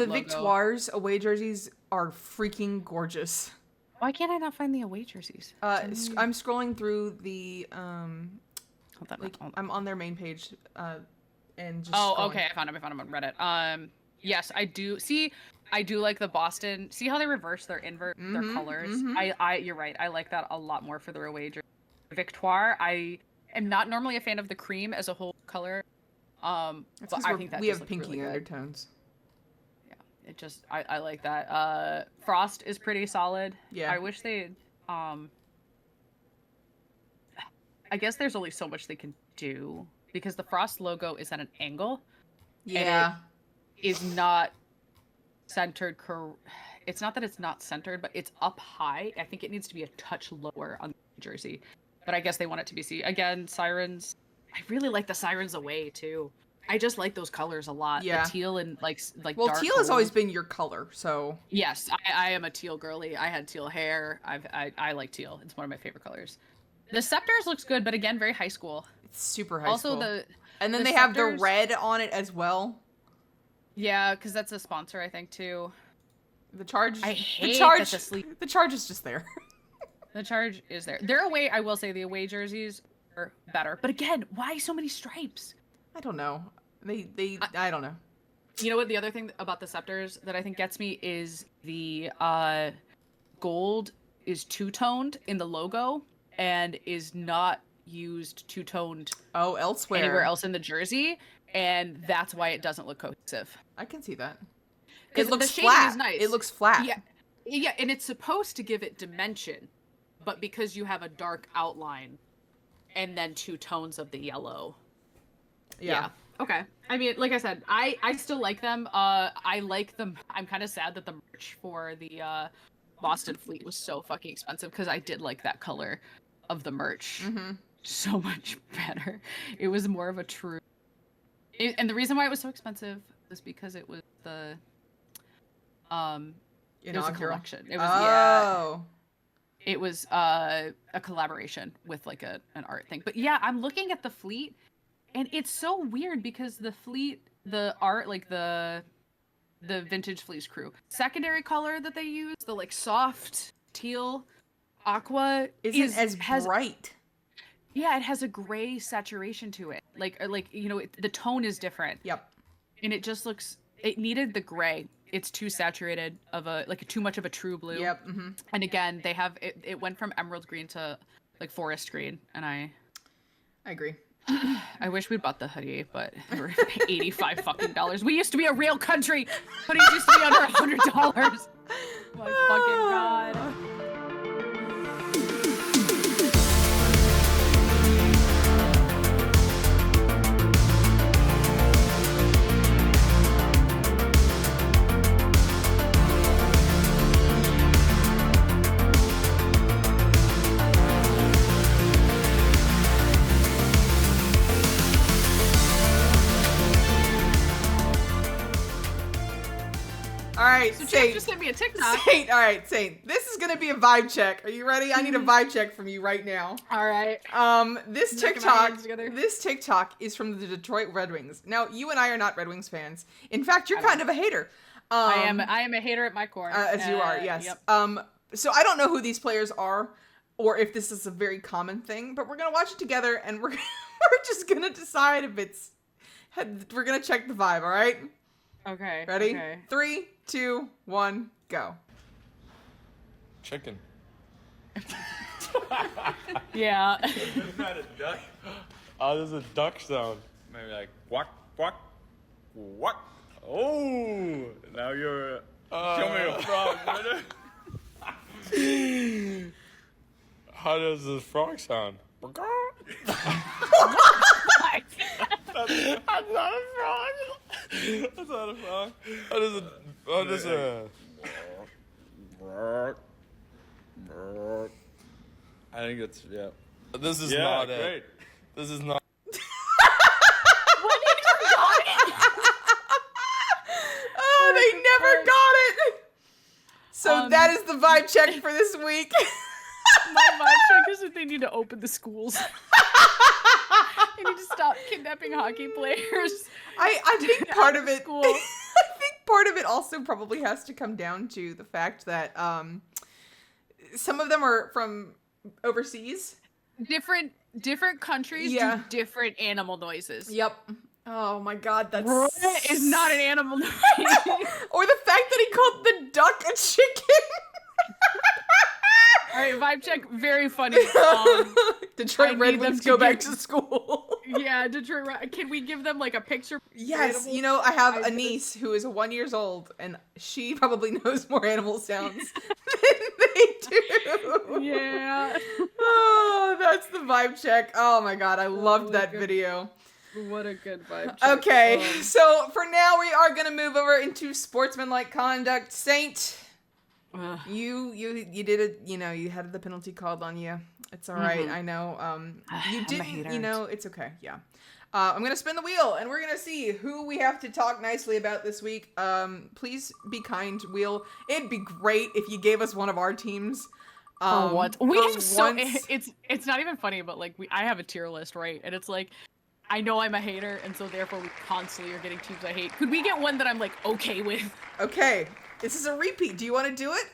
Victoires away jerseys are freaking gorgeous. Why can't I not find the away jerseys? I'm scrolling through the Hold on. I'm on their main page and just okay, I found them on Reddit. Yes, I do. See, I do like the Boston. See how they reverse their invert their colors? You're right. I like that a lot more for their away jersey. Victoire, I am not normally a fan of the cream as a whole color. But I think that we have pinky really undertones. Yeah, it just I like that. Frost is pretty solid. Yeah. I wish they I guess there's only so much they can do because the Frost logo is at an angle. Yeah. And it is not centered. It's not that it's not centered, but it's up high. I think it needs to be a touch lower on the jersey. But I guess they want it to be again, Sirens. I really like the Sirens away too. I just like those colors a lot. Yeah. The teal and like well, dark teal has always been your color, so yes, I am a teal girly. I had teal hair. I like teal. It's one of my favorite colors. The Scepters looks good, but again, very high school. It's super high school. And then the they have the red on it as well. Yeah, because that's a sponsor, I think, too. The charge. I hate the charge is just there. The charge is there. Their away, I will say, the away jerseys are better. But again, why so many stripes? I don't know. I don't know. You know what? The other thing about the Scepters that I think gets me is the gold is two-toned in the logo and is not used two-toned elsewhere anywhere else in the jersey, and that's why it doesn't look cohesive. I can see that. It looks flat. Is nice. It looks flat. Yeah, and it's supposed to give it dimension, but because you have a dark outline and then two tones of the yellow. Yeah. Okay. I mean, like I said, I still like them. I like them. I'm kind of sad that the merch for the Boston Fleet was so fucking expensive because I did like that color of the merch so much better. It was more of a true. And the reason why it was so expensive was because it was the it was a collection. It was it was a collaboration with like an art thing. But yeah, I'm looking at the Fleet. And it's so weird because the Fleet, the art, like the vintage Fleece crew, secondary color that they use, the like soft teal aqua isn't as bright. Yeah, it has a gray saturation to it. Like you know, the tone is different. Yep. And it just looks. It needed the gray. It's too saturated of too much of a true blue. Yep. And again, they have it went from emerald green to like forest green, and I agree. I wish we'd bought the hoodie, but they were $85 fucking. We used to be a real country. Hoodies used to be under $100. My fucking god. All right, So Jeff Saint. just sent me a TikTok. Saint, all right, Saint. This is gonna be a vibe check. Are you ready? I need a vibe check from you right now. All right. This Knocking my hands TikTok is from the Detroit Red Wings. Now, you and I are not Red Wings fans. In fact, you're kind of a hater. I am a hater at my core. As you are, yes. Yep. So I don't know who these players are, or if this is a very common thing, but we're gonna watch it together, and we're just gonna decide if it's. We're gonna check the vibe. All right. Okay. Ready? Okay. 3, 2, 1, go. Chicken. Yeah. Isn't that a duck? Oh, there's a duck sound. Maybe like quack, quack, quack. Oh, now you're show me a frog, brother. How does this frog sound? That's not a frog. That's not a frog. How does a I think it's This is not great. it. This is not. Oh, they never got it. So that is the vibe check for this week. My vibe check is that they need to open the schools. They need to stop kidnapping hockey players. I think part of it. School. I think part of it also probably has to come down to the fact that some of them are from overseas. Different countries Yeah. do different animal noises. Yep. Oh my God, that's Is not an animal noise. Or the fact that he called the duck a chicken. All right, vibe check. Very funny. Detroit I Red need them Wings to go back give- to school. Yeah, Detroit. Can we give them like a picture? Yes, Animal- you know, I have a I- niece who is 1 year old, and she probably knows more animal sounds than they do. Yeah. Oh, that's the vibe check. Oh my God, I loved that good. video. What a good vibe check. Okay, so for now we are gonna move over into sportsmanlike conduct. Saint, you did it. You know, you had the penalty called on you. It's all right. I know. You I'm a didn't. hater. You know, it's okay. Yeah. I'm gonna spin the wheel, and we're gonna see who we have to talk nicely about this week. Please be kind, wheel. It'd be great if you gave us one of our teams. For what? We for have so once. it's not even funny, but like I have a tier list, right? And it's like I know I'm a hater, and so therefore we constantly are getting teams I hate. Could we get one that I'm like okay with? Okay, this is a repeat. Do you want to do it?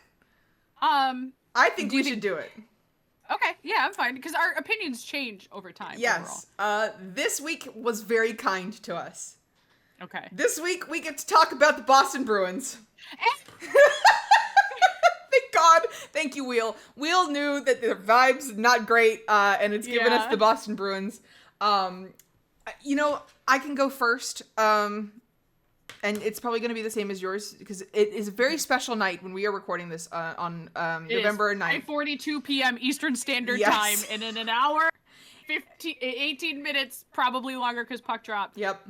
I I think we should do it. Okay, yeah, I'm fine because our opinions change over time. Yes. This week was very kind to us. Overall. Okay. This week we get to talk about the Boston Bruins. Thank God. Thank you, Wheel. Wheel knew that their vibe's not great, and it's given us Yeah. the Boston Bruins. You know, I can go first. And it's probably going to be the same as yours because it is a very special night when we are recording this on November 9th. 5:42 p.m. Eastern Standard Yes. Time, and in an hour, 18 minutes, probably longer because puck dropped. Yep.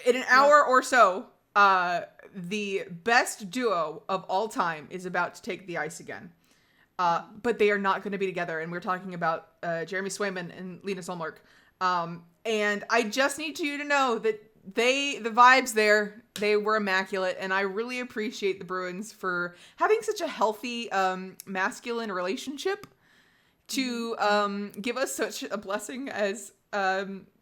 In an hour or so, the best duo of all time is about to take the ice again. But they are not going to be together, and we're talking about Jeremy Swayman and Lena Solmark. And I just need you to know that the vibes there, they were immaculate, and I really appreciate the Bruins for having such a healthy masculine relationship to give us such a blessing as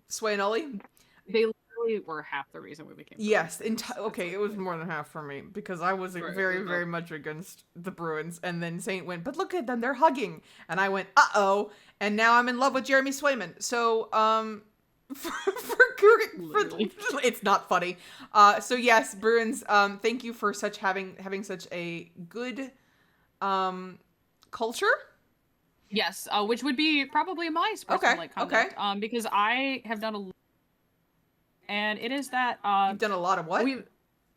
Sway and Ollie. They literally were half the reason we became. Yes, okay, it was more than half for me because I was Right, very much against the Bruins, and then Saint went, but look at them, they're hugging, and I went, uh-oh, and now I'm in love with Jeremy Swayman. So it's not funny. So yes, Bruins, thank you for having such a good culture. Yes, which would be probably my sportsmanlike conduct. Because I have done and it is that You've done a lot of what?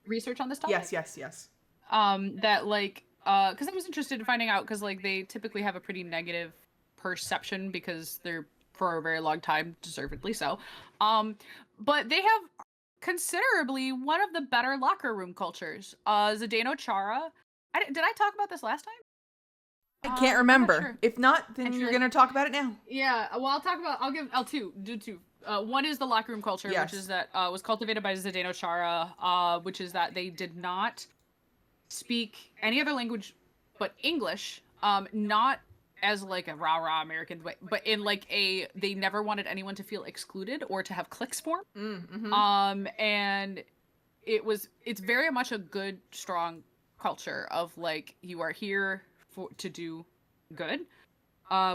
Research on this topic. Yes. That like because I was interested in finding out because like they typically have a pretty negative perception because they're for a very long time, deservedly so. But they have considerably one of the better locker room cultures. Zdeno Chara. Did I talk about this last time? I can't remember. Sure. If not, then Actually, you're gonna talk about it now. Yeah. Well, I'll do two. One is the locker room culture, Yes. which is that was cultivated by Zdeno Chara, which is that they did not speak any other language but English, not as like a rah-rah American way, but in like they never wanted anyone to feel excluded or to have cliques form. And it's very much a good, strong culture of like, you are here to do good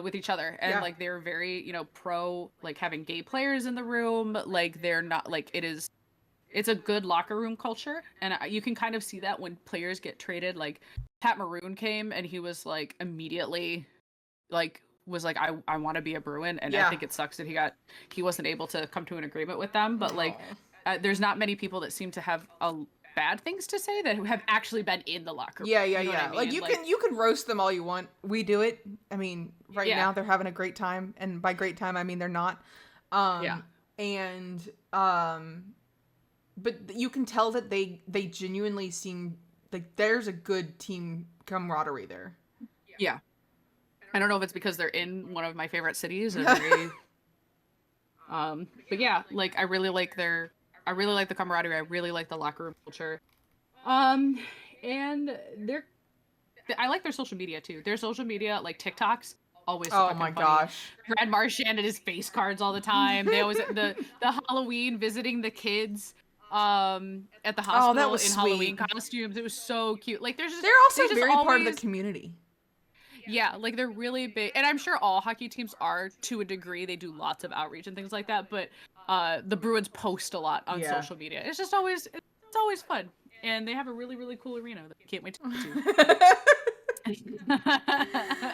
with each other. And like, they're very, you know, pro like having gay players in the room. Like, they're not like, it's a good locker room culture. And you can kind of see that when players get traded. Like Pat Maroon came and he was like immediately like I want to be a Bruin, and I think it sucks that he wasn't able to come to an agreement with them. But like there's not many people that seem to have bad things to say that have actually been in the locker room. Yeah. You know what I mean? Like you can roast them all you want. We do it. I mean, now they're having a great time, and by great time I mean they're not. And but you can tell that they genuinely seem like there's a good team camaraderie there. Yeah. I don't know if it's because they're in one of my favorite cities and they, but yeah, like I really like the camaraderie. I really like the locker room culture. And I like their social media too. Their social media, like TikToks, always so fucking funny. Gosh. Brad Marchand and his face cards all the time. They always the Halloween visiting the kids at the hospital that was in sweet. Halloween costumes. It was so cute. Like they're also very part of the community. Yeah, like they're really big, and I'm sure all hockey teams are to a degree. They do lots of outreach and things like that, but the Bruins post a lot on social media. It's just always fun, and they have a really, really cool arena that I can't wait to go to.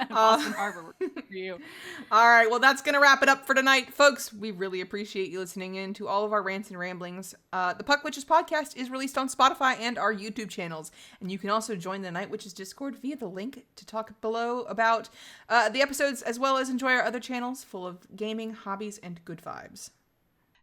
Boston Harbor for you. All right, well, that's gonna wrap it up for tonight, folks. We really appreciate you listening in to all of our rants and ramblings. The Puck Witches podcast is released on Spotify and our YouTube channels, and you can also join the Night Witches Discord via the link to talk below about the episodes, as well as enjoy our other channels full of gaming, hobbies, and good vibes.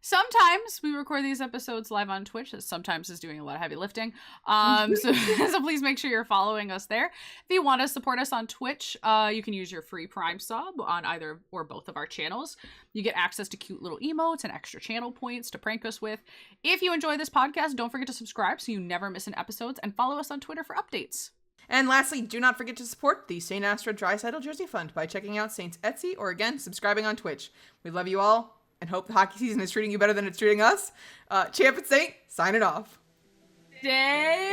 Sometimes we record these episodes live on Twitch. Sometimes is doing a lot of heavy lifting. So please make sure you're following us there. If you want to support us on Twitch, you can use your free Prime sub on either or both of our channels. You get access to cute little emotes and extra channel points to prank us with. If you enjoy this podcast, don't forget to subscribe so you never miss an episode, and follow us on Twitter for updates. And lastly, do not forget to support the St. Astra Drysaddle Jersey Fund by checking out Saint's Etsy or, again, subscribing on Twitch. We love you all, and hope the hockey season is treating you better than it's treating us. Champ and Saint, signing off. Stay